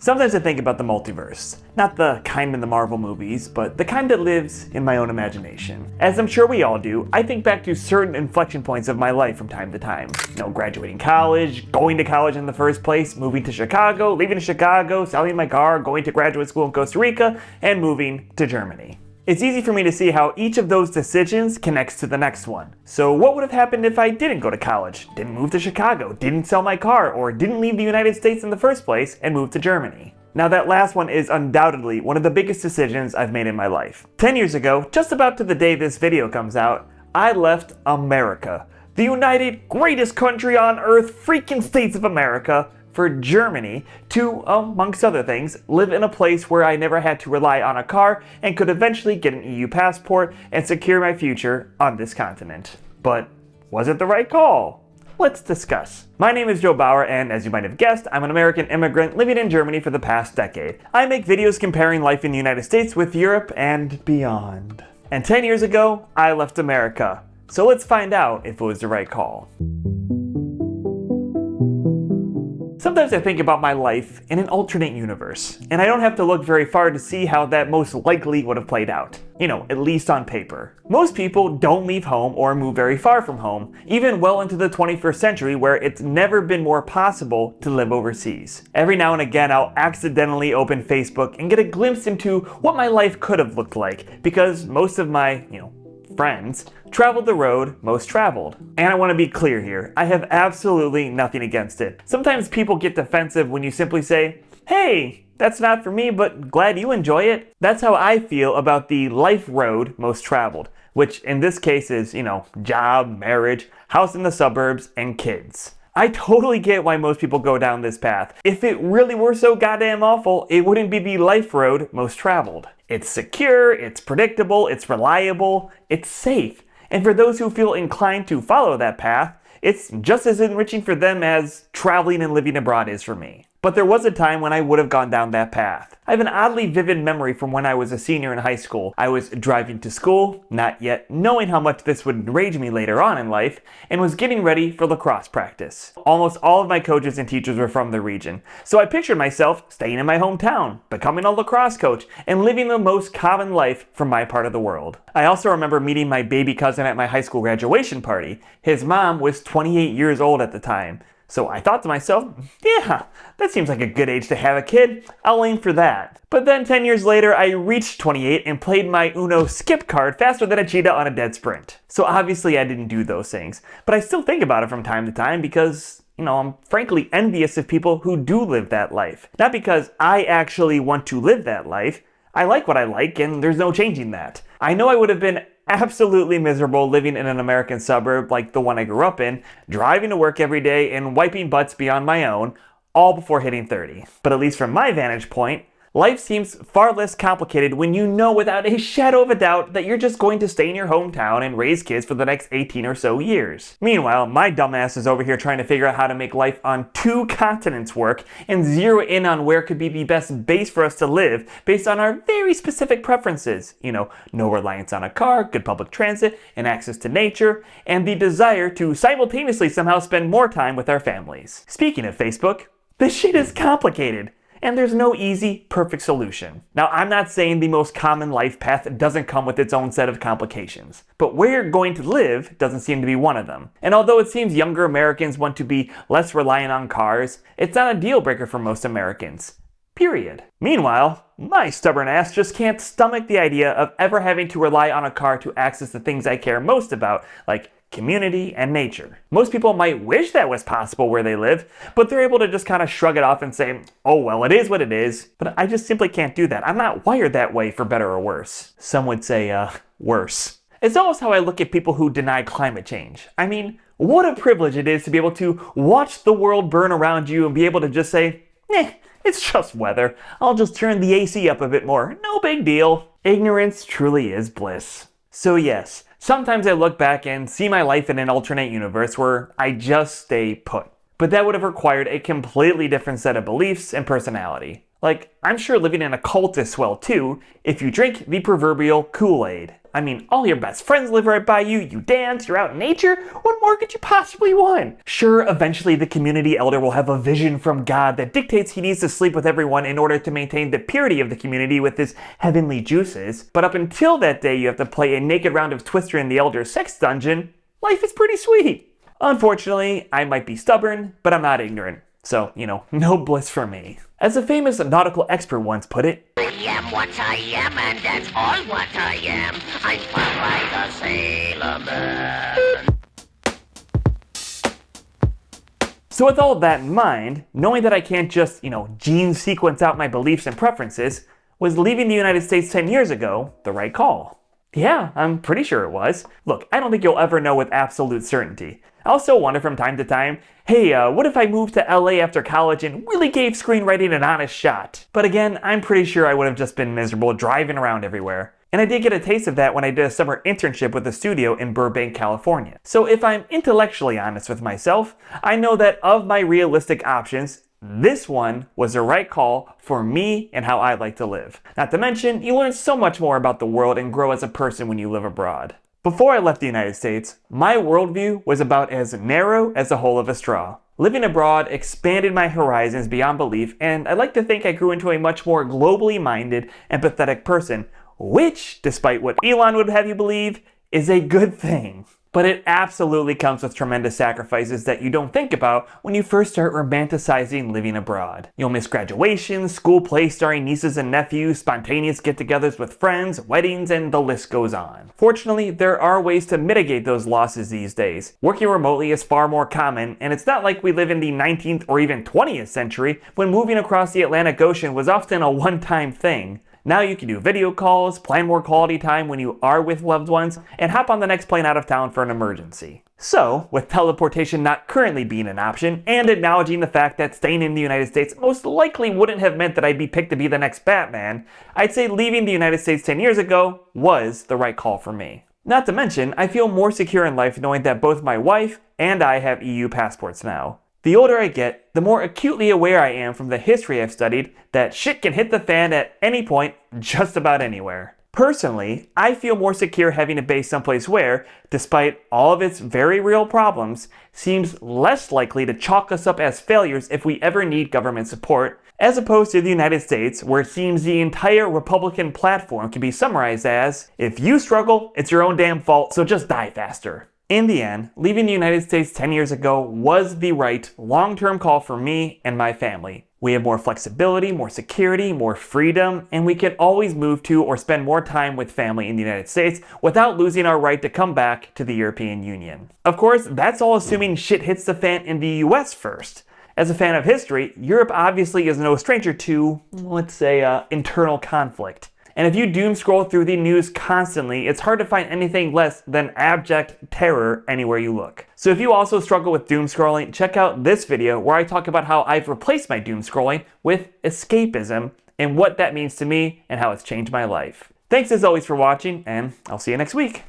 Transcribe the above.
Sometimes I think about the multiverse. Not the kind in the Marvel movies, but the kind that lives in my own imagination. As I'm sure we all do, I think back to certain inflection points of my life from time to time. Graduating college, going to college in the first place, moving to Chicago, leaving Chicago, selling my car, going to graduate school in Costa Rica, and moving to Germany. It's easy for me to see how each of those decisions connects to the next one. So what would have happened if I didn't go to college, didn't move to Chicago, didn't sell my car, or didn't leave the United States in the first place and move to Germany? Now that last one is undoubtedly one of the biggest decisions I've made in my life. 10 years ago, just about to the day this video comes out, I left America, the united greatest country on earth, freaking States of America, for Germany to, amongst other things, live in a place where I never had to rely on a car and could eventually get an EU passport and secure my future on this continent. But was it the right call? Let's discuss. My name is Joe Bauer, and as you might have guessed, I'm an American immigrant living in Germany for the past decade. I make videos comparing life in the United States with Europe and beyond. And 10 years ago, I left America. So let's find out if it was the right call. Sometimes I think about my life in an alternate universe, and I don't have to look very far to see how that most likely would have played out. At least on paper. Most people don't leave home or move very far from home, even well into the 21st century where it's never been more possible to live overseas. Every now and again I'll accidentally open Facebook and get a glimpse into what my life could have looked like, because most of my, friends traveled the road most traveled. And I want to be clear here, I have absolutely nothing against it. Sometimes people get defensive when you simply say, hey, that's not for me, but glad you enjoy it. That's how I feel about the life road most traveled, which in this case is, job, marriage, house in the suburbs, and kids. I totally get why most people go down this path. If it really were so goddamn awful, it wouldn't be the life road most traveled. It's secure, it's predictable, it's reliable, it's safe. And for those who feel inclined to follow that path, it's just as enriching for them as traveling and living abroad is for me. But there was a time when I would have gone down that path. I have an oddly vivid memory from when I was a senior in high school. I was driving to school, not yet knowing how much this would enrage me later on in life, and was getting ready for lacrosse practice. Almost all of my coaches and teachers were from the region, so I pictured myself staying in my hometown, becoming a lacrosse coach, and living the most common life from my part of the world. I also remember meeting my baby cousin at my high school graduation party. His mom was 28 years old at the time. So I thought to myself, yeah, that seems like a good age to have a kid. I'll aim for that. But then 10 years later, I reached 28 and played my Uno skip card faster than a cheetah on a dead sprint. So obviously I didn't do those things. But I still think about it from time to time because, I'm frankly envious of people who do live that life. Not because I actually want to live that life. I like what I like and there's no changing that. I know I would have been absolutely miserable living in an American suburb like the one I grew up in, driving to work every day and wiping butts beyond my own, all before hitting 30. But at least from my vantage point, life seems far less complicated when you know without a shadow of a doubt that you're just going to stay in your hometown and raise kids for the next 18 or so years. Meanwhile, my dumbass is over here trying to figure out how to make life on 2 continents work and zero in on where could be the best base for us to live based on our very specific preferences. No reliance on a car, good public transit, and access to nature, and the desire to simultaneously somehow spend more time with our families. Speaking of Facebook, this shit is complicated. And there's no easy, perfect solution. Now, I'm not saying the most common life path doesn't come with its own set of complications, but where you're going to live doesn't seem to be one of them. And although it seems younger Americans want to be less reliant on cars, it's not a deal breaker for most Americans. Period. Meanwhile, my stubborn ass just can't stomach the idea of ever having to rely on a car to access the things I care most about, like community and nature. Most people might wish that was possible where they live, but they're able to just kind of shrug it off and say, oh well, it is what it is. But I just simply can't do that. I'm not wired that way, for better or worse. Some would say, worse. It's almost how I look at people who deny climate change. I mean, what a privilege it is to be able to watch the world burn around you and be able to just say, it's just weather. I'll just turn the AC up a bit more. No big deal. Ignorance truly is bliss. So yes, sometimes I look back and see my life in an alternate universe where I just stay put. But that would have required a completely different set of beliefs and personality. Like, I'm sure living in a cult is swell too, if you drink the proverbial Kool-Aid. I mean, all your best friends live right by you, you dance, you're out in nature, what more could you possibly want? Sure, eventually the community elder will have a vision from God that dictates he needs to sleep with everyone in order to maintain the purity of the community with his heavenly juices, but up until that day you have to play a naked round of Twister in the elder's sex dungeon, life is pretty sweet. Unfortunately, I might be stubborn, but I'm not ignorant. So, no bliss for me. As a famous nautical expert once put it, I am what I am, and that's all what I am. I'm fun like a sailor man. So with all of that in mind, knowing that I can't just, gene sequence out my beliefs and preferences, was leaving the United States 10 years ago the right call? Yeah, I'm pretty sure it was. Look, I don't think you'll ever know with absolute certainty. I also wonder from time to time, hey, what if I moved to LA after college and really gave screenwriting an honest shot? But again, I'm pretty sure I would have just been miserable driving around everywhere. And I did get a taste of that when I did a summer internship with a studio in Burbank, California. So if I'm intellectually honest with myself, I know that of my realistic options, this one was the right call for me and how I like to live. Not to mention, you learn so much more about the world and grow as a person when you live abroad. Before I left the United States, my worldview was about as narrow as the hole of a straw. Living abroad expanded my horizons beyond belief, and I like to think I grew into a much more globally minded, empathetic person, which, despite what Elon would have you believe, is a good thing. But it absolutely comes with tremendous sacrifices that you don't think about when you first start romanticizing living abroad. You'll miss graduations, school plays starring nieces and nephews, spontaneous get-togethers with friends, weddings, and the list goes on. Fortunately, there are ways to mitigate those losses these days. Working remotely is far more common, and it's not like we live in the 19th or even 20th century when moving across the Atlantic Ocean was often a one-time thing. Now you can do video calls, plan more quality time when you are with loved ones, and hop on the next plane out of town for an emergency. So, with teleportation not currently being an option, and acknowledging the fact that staying in the United States most likely wouldn't have meant that I'd be picked to be the next Batman, I'd say leaving the United States 10 years ago was the right call for me. Not to mention, I feel more secure in life knowing that both my wife and I have EU passports now. The older I get, the more acutely aware I am from the history I've studied that shit can hit the fan at any point, just about anywhere. Personally, I feel more secure having a base someplace where, despite all of its very real problems, seems less likely to chalk us up as failures if we ever need government support, as opposed to the United States, where it seems the entire Republican platform can be summarized as, if you struggle, it's your own damn fault, so just die faster. In the end, leaving the United States 10 years ago was the right long-term call for me and my family. We have more flexibility, more security, more freedom, and we can always move to or spend more time with family in the United States without losing our right to come back to the European Union. Of course, that's all assuming shit hits the fan in the US first. As a fan of history, Europe obviously is no stranger to, let's say, internal conflict. And if you doom scroll through the news constantly, it's hard to find anything less than abject terror anywhere you look. So if you also struggle with doom scrolling, check out this video where I talk about how I've replaced my doom scrolling with escapism and what that means to me and how it's changed my life. Thanks as always for watching, and I'll see you next week.